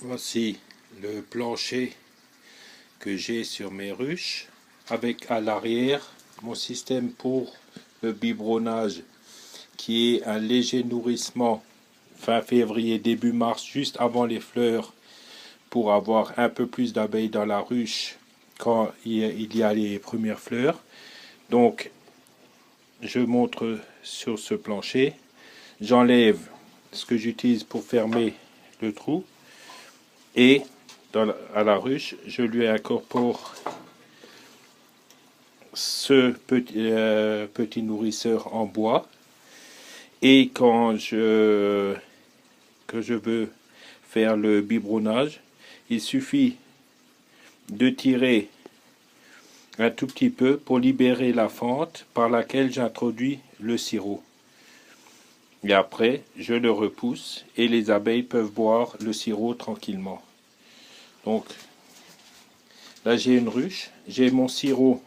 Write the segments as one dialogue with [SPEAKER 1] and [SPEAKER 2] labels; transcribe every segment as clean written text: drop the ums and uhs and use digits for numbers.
[SPEAKER 1] Voici le plancher que j'ai sur mes ruches, avec à l'arrière mon système pour le biberonnage qui est un léger nourrissement fin février, début mars, juste avant les fleurs, pour avoir un peu plus d'abeilles dans la ruche quand il y a les premières fleurs. Donc je montre sur ce plancher, j'enlève ce que j'utilise pour fermer le trou et à la ruche je lui incorpore ce petit nourrisseur en bois. Et quand je veux faire le biberonnage, il suffit de tirer un tout petit peu pour libérer la fente par laquelle j'introduis le sirop. Et après, je le repousse et les abeilles peuvent boire le sirop tranquillement. Donc, là j'ai une ruche, j'ai mon sirop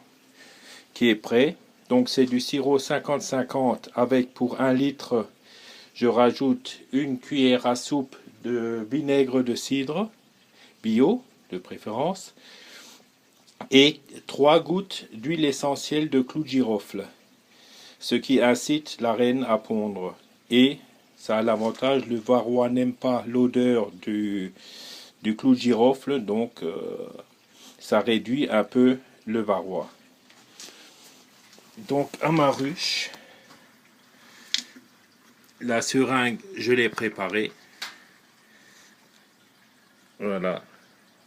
[SPEAKER 1] qui est prêt. Donc c'est du sirop 50-50 avec pour 1 litre, je rajoute une cuillère à soupe de vinaigre de cidre, bio de préférence, et 3 gouttes d'huile essentielle de clou de girofle, ce qui incite la reine à pondre. Et ça a l'avantage, le varroa n'aime pas l'odeur du clou de girofle, donc ça réduit un peu le varroa. Donc à ma ruche, la seringue, je l'ai préparée. Voilà,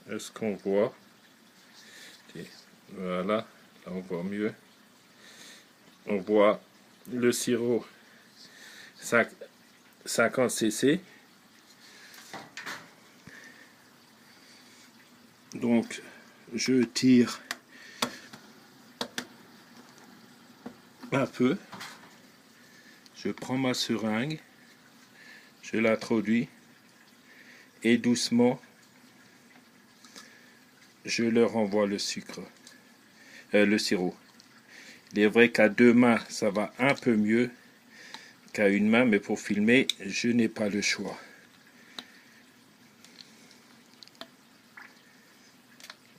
[SPEAKER 1] est-ce qu'on voit? Voilà, là on voit mieux. On voit le sirop 50 cc. Donc je tire un peu. Je prends ma seringue, je l'introduis et doucement je leur envoie le sucre, le sirop. Il est vrai qu'à 2 mains ça va un peu mieux qu'à une main, mais pour filmer je n'ai pas le choix.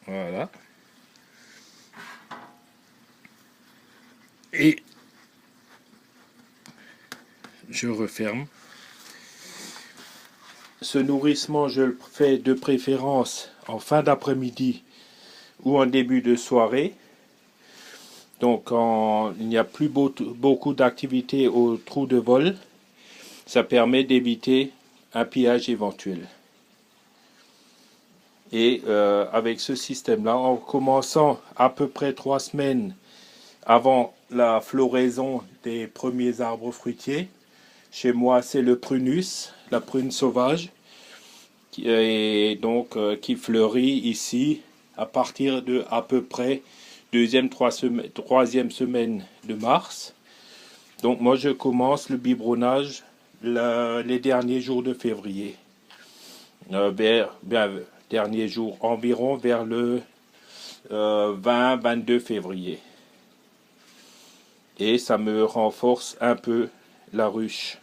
[SPEAKER 1] Voilà. Et je referme. Ce nourrissement, je le fais de préférence en fin d'après-midi ou en début de soirée. Donc quand il n'y a plus beaucoup d'activité au trou de vol, ça permet d'éviter un pillage éventuel. Et avec ce système-là, en commençant à peu près 3 semaines avant la floraison des premiers arbres fruitiers, chez moi c'est le prunus, la prune sauvage, qui fleurit ici à partir de à peu près troisième semaine de mars. Donc moi je commence le biberonnage les derniers jours de février, derniers jours environ vers le 20-22 février. Et ça me renforce un peu la ruche.